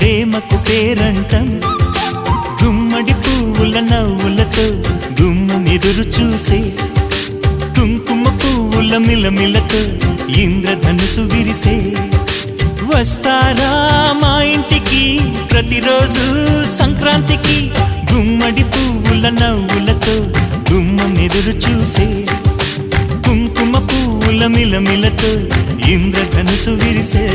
ప్రేమకు పేరంటం గుమ్మడి పువ్వుల నవ్వులతో గుమ్మెదురు చూసే కుంకుమ పువ్వుల మిలమిలతో ఇంద్రధనుసు విరిసే వస్తారా మా ఇంటికి ప్రతిరోజు సంక్రాంతికి గుమ్మడి పువ్వుల నవ్వులతో గుమ్మెదురు చూసే కుంకుమ పువ్వుల మిలమిలతో ఇంద్రధనుసు విరిసే